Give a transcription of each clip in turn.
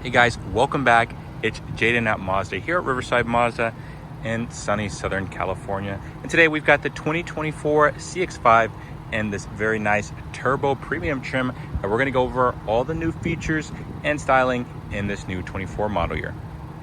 Hey guys, welcome back. It's Jaden at Mazda here at Riverside Mazda in sunny Southern California. And today we've got the 2024 CX-5 and this very nice turbo premium trim. And we're gonna go over all the new features and styling in this new 24 model year.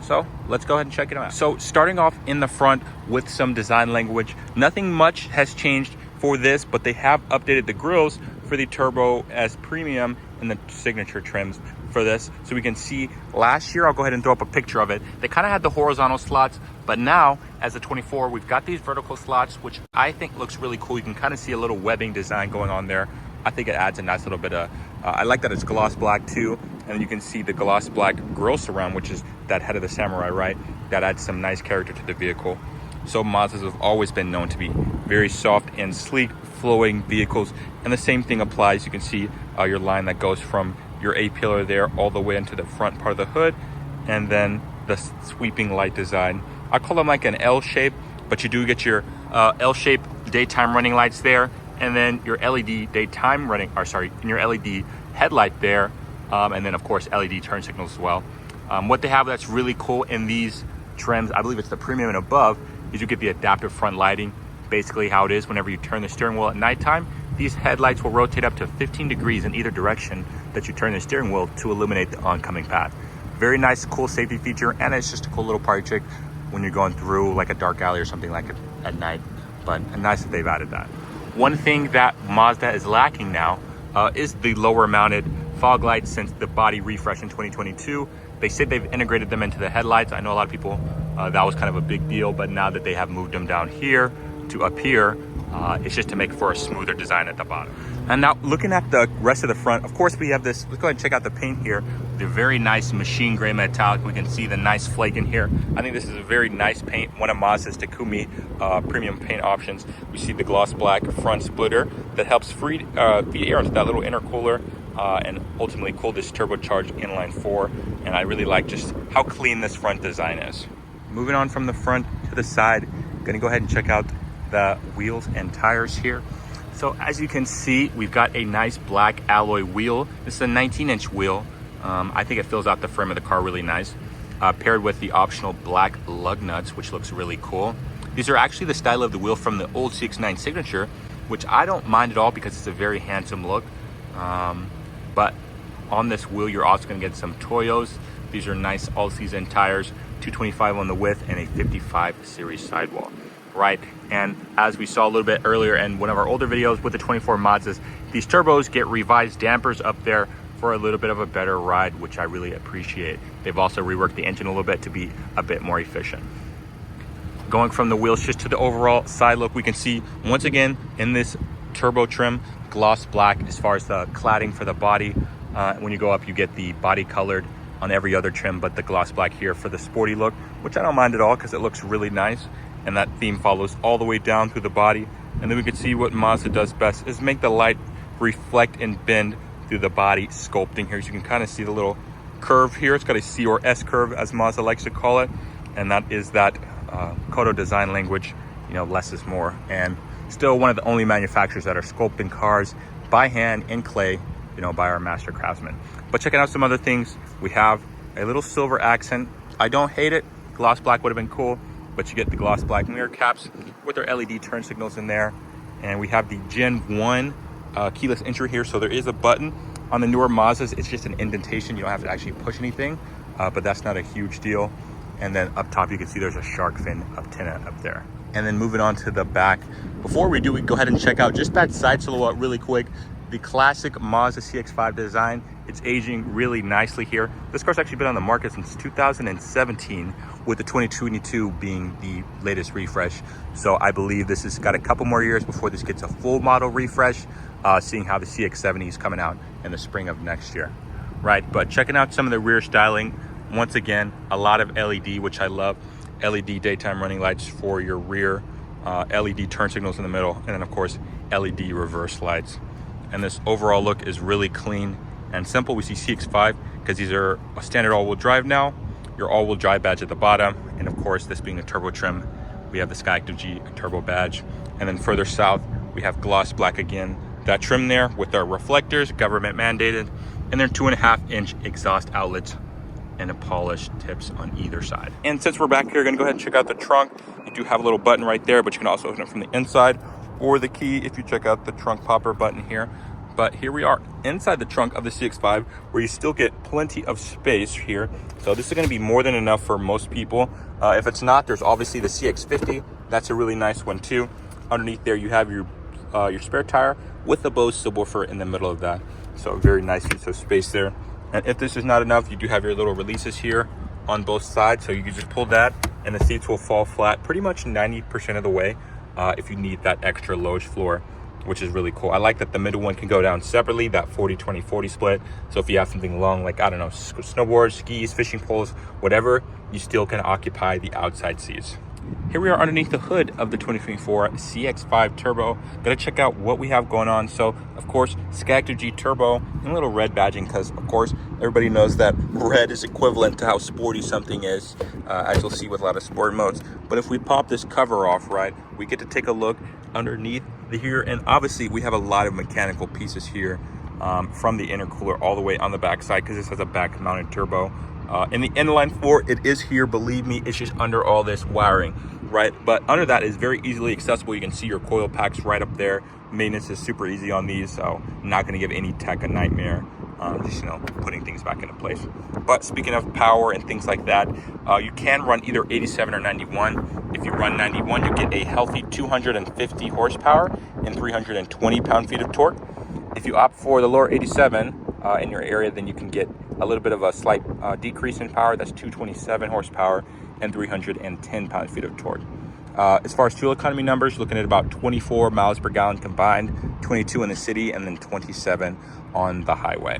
So let's go ahead and check it out. So starting off in the front with some design language, nothing much has changed for this, but they have updated the grills for the turbo as premium and the signature trims for this. So we can see last year, I'll go ahead and throw up a picture of it. They kind of had the horizontal slots, but now as a 24, we've got these vertical slots, which I think looks really cool. You can kind of see a little webbing design going on there. I think it adds a nice little bit of, I like that it's gloss black too. And you can see the gloss black grille surround, which is that head of the samurai, right? That adds some nice character to the vehicle. So Mazdas have always been known to be very soft and sleek, flowing vehicles. And the same thing applies. You can see your line that goes from your A-pillar there all the way into the front part of the hood, and then the sweeping light design. I call them like an L shape, but you do get your L-shaped daytime running lights there, and then your LED daytime running, or sorry, and your LED headlight there, and then of course LED turn signals as well. What they have that's really cool in these trims, I believe it's the premium and above, is you get the adaptive front lighting. Basically how it is whenever you turn the steering wheel at nighttime, these headlights will rotate up to 15 degrees in either direction that you turn the steering wheel to illuminate the oncoming path. Very nice, cool safety feature, and it's just a cool little party trick when you're going through like a dark alley or something like it at night. But nice that they've added that. One thing that Mazda is lacking now is the lower mounted fog lights since the body refresh in 2022. They said they've integrated them into the headlights. I know a lot of people, that was kind of a big deal, but now that they have moved them down here to up here, it's just to make for a smoother design at the bottom. And now looking at the rest of the front, of course we have this, let's go ahead and check out the paint here. The very nice machine gray metallic. We can see the nice flake in here. I think this is a very nice paint, one of Mazda's Takumi premium paint options. We see the gloss black front splitter that helps free the air into that little intercooler and ultimately cool this turbocharged inline 4. And I really like just how clean this front design is. Moving on from the front to the side, gonna go ahead and check out the wheels and tires here. So as you can see, we've got a nice black alloy wheel. This is a 19-inch wheel. I think it fills out the frame of the car really nice. Paired with the optional black lug nuts, which looks really cool. These are actually the style of the wheel from the old CX-9 Signature, which I don't mind at all because it's a very handsome look. But on this wheel, you're also gonna get some Toyos. These are nice all-season tires, 225 on the width and a 55 series sidewall. Right, and as we saw a little bit earlier in one of our older videos with the 24 Mazdas, these turbos get revised dampers up there for a little bit of a better ride, which I really appreciate. They've also reworked the engine a little bit to be a bit more efficient. Going from the wheels just to the overall side look, we can see once again in this turbo trim, gloss black as far as the cladding for the body. When you go up, you get the body colored on every other trim, but the gloss black here for the sporty look, which I don't mind at all because it looks really nice. And that theme follows all the way down through the body. And then we can see what Mazda does best is make the light reflect and bend through the body sculpting here. So you can kind of see the little curve here. It's got a C or S curve, as Mazda likes to call it. And that is that Kodo design language, you know, less is more. And still one of the only manufacturers that are sculpting cars by hand in clay, you know, by our master craftsmen. But checking out some other things, we have a little silver accent. I don't hate it. Gloss black would have been cool, but you get the gloss black mirror caps with their LED turn signals in there. And we have the Gen 1 keyless entry here. So there is a button. On the newer Mazdas, it's just an indentation. You don't have to actually push anything, but that's not a huge deal. And then up top, you can see there's a shark fin antenna up there. And then moving on to the back. Before we do, we go ahead and check out just that side silhouette really quick. The classic Mazda CX-5 design. It's aging really nicely here. This car's actually been on the market since 2017, with the 2022 being the latest refresh. So I believe this has got a couple more years before this gets a full model refresh, seeing how the CX-70 is coming out in the spring of next year. Right, but checking out some of the rear styling, once again, a lot of LED, which I love. LED daytime running lights for your rear, LED turn signals in the middle, and then of course, LED reverse lights. And this overall look is really clean and simple. We see CX-5 because these are a standard all-wheel drive now. Your all-wheel drive badge at the bottom, and of course, this being a turbo trim, we have the Skyactiv G turbo badge. And then further south, we have gloss black again. That trim there with our reflectors, government mandated, and then 2.5-inch exhaust outlets and the polished tips on either side. And since we're back here, gonna go ahead and check out the trunk. You do have a little button right there, but you can also open it from the inside or the key if you check out the trunk popper button here. But here we are inside the trunk of the CX-5, where you still get plenty of space here. So this is gonna be more than enough for most people. If it's not, there's obviously the CX-50. That's a really nice one too. Underneath there, you have your spare tire with the Bose subwoofer in the middle of that. So very nice use of space there. And if this is not enough, you do have your little releases here on both sides. So you can just pull that and the seats will fall flat pretty much 90% of the way if you need that extra loge floor, which is really cool. I like that the middle one can go down separately, that 40-20-40 split. So if you have something long, like, I don't know, snowboards, skis, fishing poles, whatever, you still can occupy the outside seats. Here we are underneath the hood of the 2024 CX-5 Turbo. Gonna check out what we have going on. So, of course, SCAG2G Turbo and a little red badging, because, of course, everybody knows that red is equivalent to how sporty something is, as you'll see with a lot of sport modes. But if we pop this cover off, right, we get to take a look underneath here, and obviously we have a lot of mechanical pieces here from the intercooler all the way on the back side, because this has a back mounted turbo. In the inline floor, it is here, believe me, it's just under all this wiring, right? But under that is very easily accessible. You can see your coil packs right up there. Maintenance is super easy on these, so I'm not gonna give any tech a nightmare, just, you know, putting things back into place. But speaking of power and things like that, you can run either 87 or 91. If you run 91, you get a healthy 250 horsepower and 320 pound-feet of torque. If you opt for the lower 87 in your area, then you can get a little bit of a slight decrease in power. That's 227 horsepower and 310 pound-feet of torque. As far as fuel economy numbers, looking at about 24 miles per gallon combined, 22 in the city, and then 27 on the highway.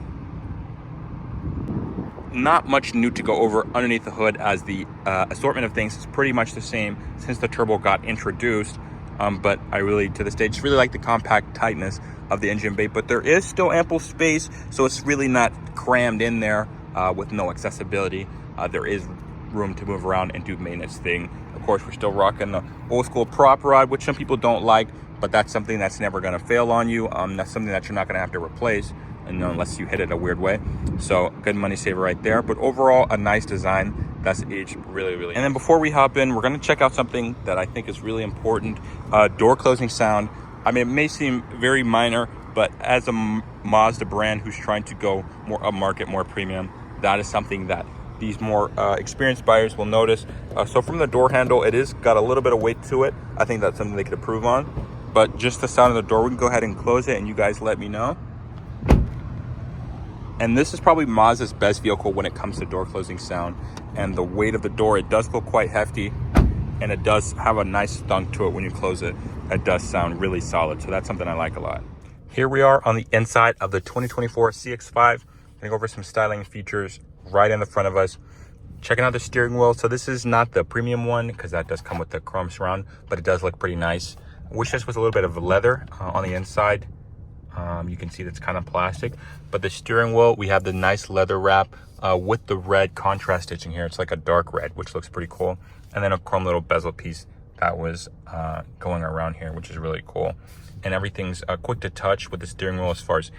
Not much new to go over underneath the hood, as the assortment of things is pretty much the same since the turbo got introduced. But I really, to this day, just really like the compact tightness of the engine bay, but there is still ample space, so it's really not crammed in there with no accessibility. There is room to move around and do maintenance thing. Of course, we're still rocking the old school prop rod, which some people don't like, but that's something that's never going to fail on you. That's something that you're not going to have to replace, and unless you hit it a weird way. So good money saver right there. But overall, a nice design that's aged really, really. And then before we hop in, we're going to check out something that I think is really important: door closing sound. I mean, it may seem very minor, but as a Mazda brand who's trying to go more upmarket, more premium, that is something that these more experienced buyers will notice. So from the door handle, it is got a little bit of weight to it. I think that's something they could improve on. But just the sound of the door, we can go ahead and close it and you guys let me know. And this is probably Mazda's best vehicle when it comes to door closing sound. And the weight of the door, it does feel quite hefty, and it does have a nice thunk to it when you close it. It does sound really solid, so that's something I like a lot. Here we are on the inside of the 2024 CX-5. I'm gonna go over some styling features right in the front of us. Checking out the steering wheel. So this is not the premium one, because that does come with the chrome surround, but it does look pretty nice. I wish this was a little bit of leather on the inside. You can see that's kind of plastic, but the steering wheel, we have the nice leather wrap with the red contrast stitching here. It's like a dark red, which looks pretty cool. And then a chrome little bezel piece that was going around here, which is really cool. And everything's quick to touch with the steering wheel as far as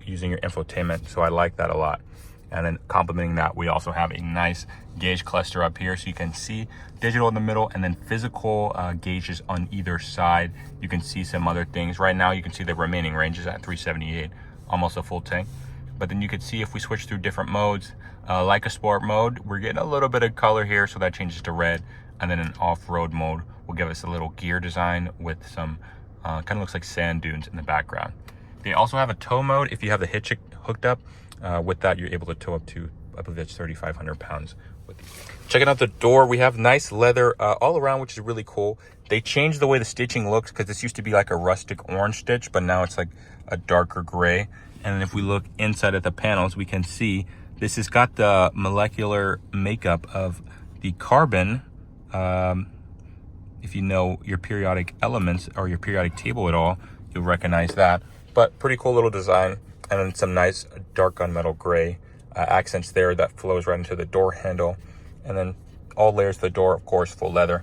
using your infotainment. So I like that a lot. And then complementing that, we also have a nice gauge cluster up here, so you can see digital in the middle and then physical gauges on either side. You can see some other things. Right now, you can see the remaining range is at 378, almost a full tank. But then you can see if we switch through different modes, like a sport mode, we're getting a little bit of color here, so that changes to red. And then an off-road mode will give us a little gear design with some, kind of looks like sand dunes in the background. They also have a tow mode if you have the hitch hooked up. With that, you're able to tow up to, I believe it's 3,500 pounds. Checking out the door, we have nice leather all around, which is really cool. They changed the way the stitching looks, because this used to be like a rustic orange stitch, but now it's like a darker gray. And then if we look inside at the panels, we can see this has got the molecular makeup of the carbon. If you know your periodic elements or your periodic table at all, you'll recognize that. But pretty cool little design. And then some nice dark gunmetal gray accents there that flows right into the door handle. And then all layers of the door, of course, full leather.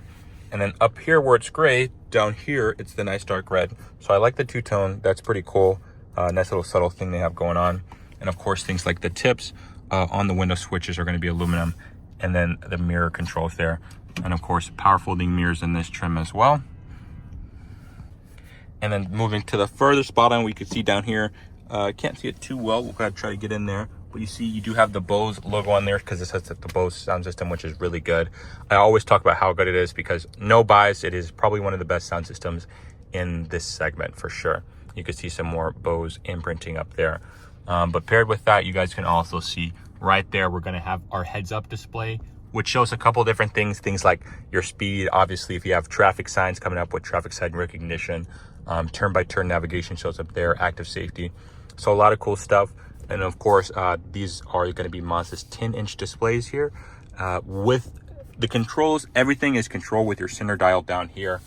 And then up here where it's gray, down here, it's the nice dark red. So I like the two-tone. That's pretty cool. Nice little subtle thing they have going on. And of course, things like the tips on the window switches are going to be aluminum, and then the mirror controls there. And of course, power folding mirrors in this trim as well. And then moving to the further spot on, we can see down here, can't see it too well. We'll gotta try to get in there. But you see, you do have the Bose logo on there because this has the Bose sound system, which is really good. I always talk about how good it is because no bias, it is probably one of the best sound systems in this segment for sure. You can see some more Bose imprinting up there. But paired with that, you guys can also see right there, we're gonna have our heads up display, which shows a couple different things like your speed. Obviously, if you have traffic signs coming up with traffic sign recognition, turn-by-turn navigation shows up there, active safety. So a lot of cool stuff. And of course, these are going to be Mazda's 10-inch displays here. With the controls, everything is controlled with your center dial down here.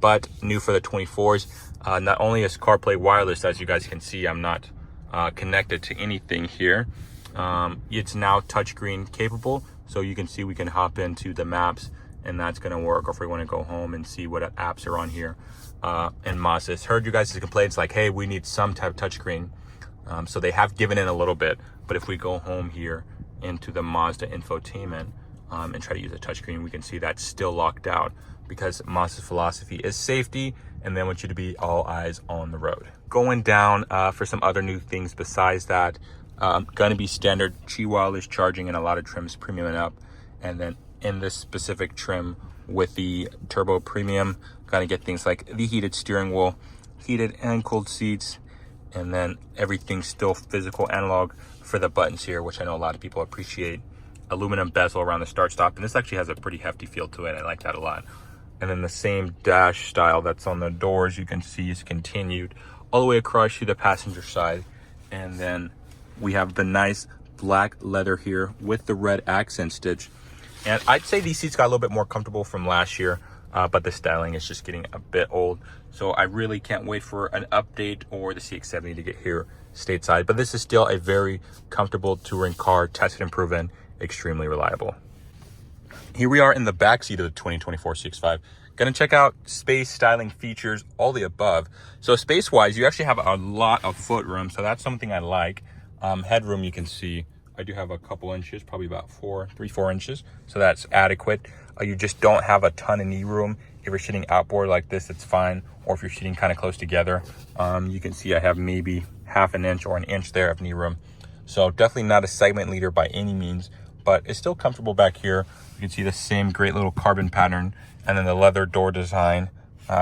But new for the 24s, not only is CarPlay wireless, as you guys can see, I'm not connected to anything here. It's now touchscreen capable. So you can see we can hop into the maps and that's going to work. Or if we want to go home and see what apps are on here. And Mazda's heard you guys' complaints like, hey, we need some type of touchscreen. So they have given in a little bit, but if we go home here into the Mazda infotainment and try to use a touchscreen, we can see that's still locked out because Mazda's philosophy is safety and they want you to be all eyes on the road. Going down for some other new things besides that, gonna be standard Qi wireless charging in a lot of trims, premium and up. And then in this specific trim with the Turbo Premium, gonna get things like the heated steering wheel, heated and cooled seats, and then everything still physical analog for the buttons here, which I know a lot of people appreciate. Aluminum bezel around the start stop, and this actually has a pretty hefty feel to it. I like that a lot. And then the same dash style that's on the doors, you can see is continued all the way across to the passenger side. And then we have the nice black leather here with the red accent stitch. And I'd say these seats got a little bit more comfortable from last year, but the styling is just getting a bit old. So I really can't wait for an update or the CX-70 to get here stateside. But this is still a very comfortable touring car, tested and proven, extremely reliable. Here we are in the back seat of the 2024 CX-5. Gonna check out space, styling, features, all the above. So space-wise, you actually have a lot of footroom, so that's something I like. Headroom, you can see, I do have a couple inches, probably about 4 inches. So that's adequate. You just don't have a ton of knee room. If you're sitting outboard like this, it's fine. Or if you're sitting kind of close together, you can see I have maybe half an inch or an inch there of knee room. So definitely not a segment leader by any means, but it's still comfortable back here. You can see the same great little carbon pattern and then the leather door design,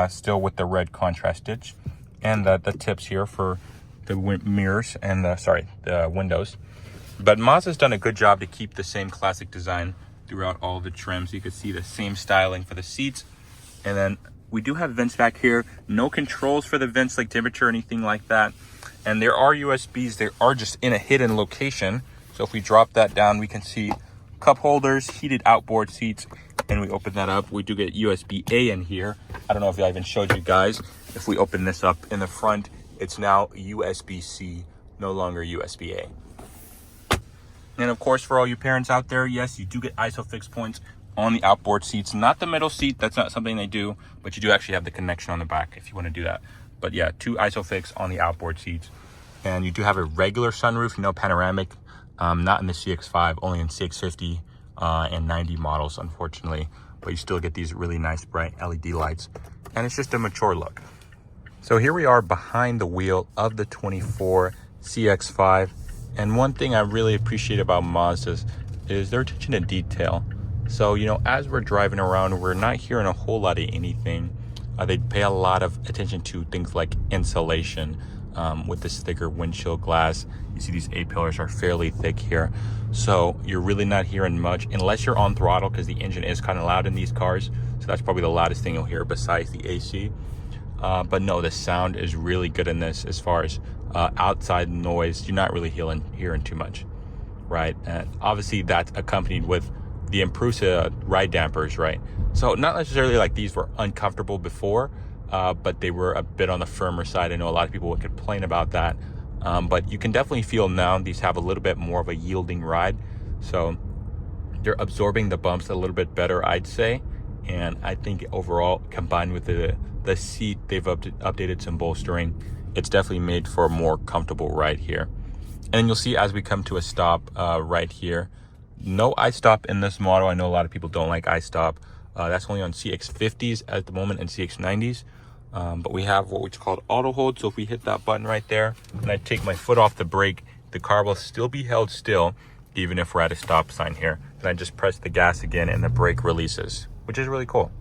still with the red contrast stitch and the tips here for the mirrors and the windows. But Mazda's done a good job to keep the same classic design throughout all the trims. You can see the same styling for the seats. And then we do have vents back here. No controls for the vents like temperature or anything like that. And there are USBs. They are just in a hidden location. So if we drop that down, we can see cup holders, heated outboard seats. And we open that up, we do get USB-A in here. I don't know if I even showed you guys. If we open this up in the front, it's now USB-C, no longer USB-A. And of course, for all you parents out there, yes, you do get ISOFIX points on the outboard seats, not the middle seat. That's not something they do, but you do actually have the connection on the back if you want to do that. But yeah, 2 ISOFIX on the outboard seats. And you do have a regular sunroof, no panoramic, not in the CX-5, only in CX-50 and 90 models, unfortunately. But you still get these really nice bright LED lights. And it's just a mature look. So here we are behind the wheel of the 24 CX-5. And one thing I really appreciate about Mazda's is their attention to detail. So, you know, as we're driving around, we're not hearing a whole lot of anything. They pay a lot of attention to things like insulation with this thicker windshield glass. You see these A-pillars are fairly thick here. So you're really not hearing much unless you're on throttle because the engine is kind of loud in these cars. So that's probably the loudest thing you'll hear besides the AC. But no, the sound is really good in this as far as outside noise. You're not really hearing too much, right? And obviously that's accompanied with the Imprusa ride dampers, right? So not necessarily like these were uncomfortable before, but they were a bit on the firmer side. I know a lot of people would complain about that, but you can definitely feel now these have a little bit more of a yielding ride. So they're absorbing the bumps a little bit better, I'd say. And I think overall, combined with the seat, they've updated some bolstering. It's definitely made for a more comfortable ride here. And you'll see as we come to a stop right here, no I-stop in this model. I know a lot of people don't like I-stop. That's only on CX-50s at the moment and CX-90s. But we have what we call auto hold. So if we hit that button right there and I take my foot off the brake, the car will still be held still, even if we're at a stop sign here. And I just press the gas again and the brake releases, which is really cool.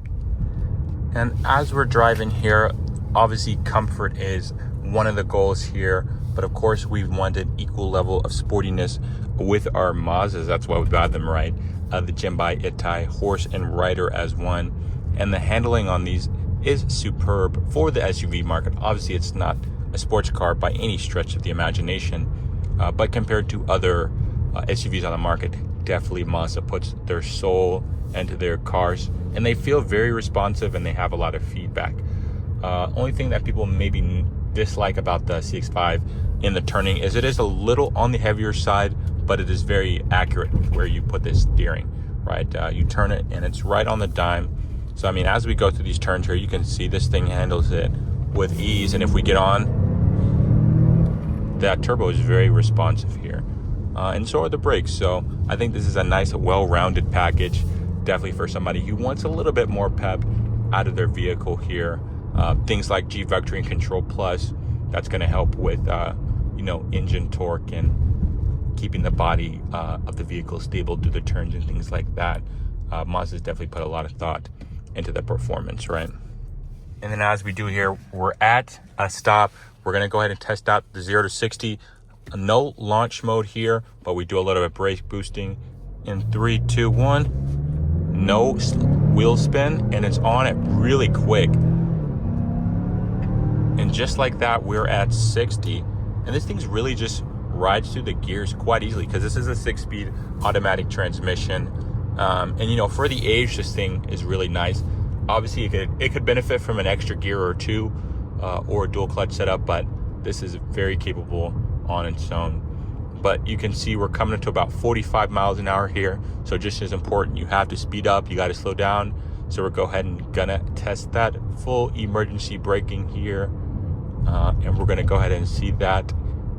And as we're driving here, obviously comfort is one of the goals here. But of course, we wanted equal level of sportiness with our Mazdas. That's why we got them right. The Jinbei Itai, horse and rider as one. And the handling on these is superb for the SUV market. Obviously, it's not a sports car by any stretch of the imagination. But compared to other SUVs on the market, definitely Mazda puts their soul into their cars. And they feel very responsive and they have a lot of feedback. Only thing that people maybe dislike about the CX-5 in the turning is it is a little on the heavier side, but it is very accurate where you put this steering, right? You turn it and it's right on the dime. So, I mean, as we go through these turns here, you can see this thing handles it with ease. And if we get on, that turbo is very responsive here. And so are the brakes. So I think this is a nice, well-rounded package, definitely for somebody who wants a little bit more pep out of their vehicle here. Things like G Vectoring Control Plus, that's going to help with, engine torque and keeping the body of the vehicle stable through the turns and things like that. Mazda's definitely put a lot of thought into the performance, right? And then as we do here, we're at a stop. We're going to go ahead and test out the 0 to 60. No launch mode here, but we do a little bit of brake boosting. In 3, 2, 1. No wheel spin, and it's on it really quick. And just like that, we're at 60. And this thing's really just rides through the gears quite easily because this is a 6-speed automatic transmission. And for the age, this thing is really nice. Obviously, it could benefit from an extra gear or two or a dual clutch setup, but this is very capable on its own. But you can see we're coming to about 45 miles an hour here. So just as important, you have to speed up, you got to slow down. So we're gonna test that full emergency braking here. And we're gonna go ahead and see that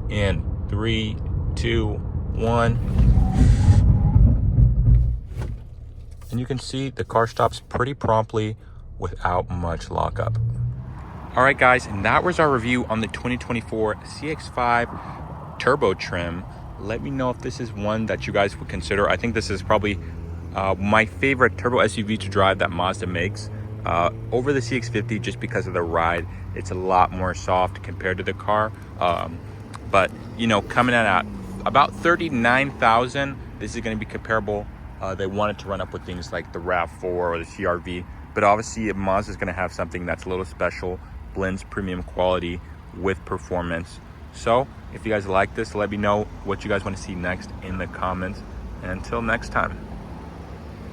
in 3, 2, 1. And you can see the car stops pretty promptly without much lockup. All right, guys, and that was our review on the 2024 CX-5 Turbo Trim. Let me know if this is one that you guys would consider. I think this is probably my favorite turbo SUV to drive that Mazda makes over the CX-50 just because of the ride. It's a lot more soft compared to the car. But, coming in at about 39,000, this is going to be comparable. They wanted to run up with things like the RAV4 or the CR-V, but obviously Mazda is going to have something that's a little special, blends premium quality with performance. So if you guys like this, let me know what you guys want to see next in the comments. And until next time.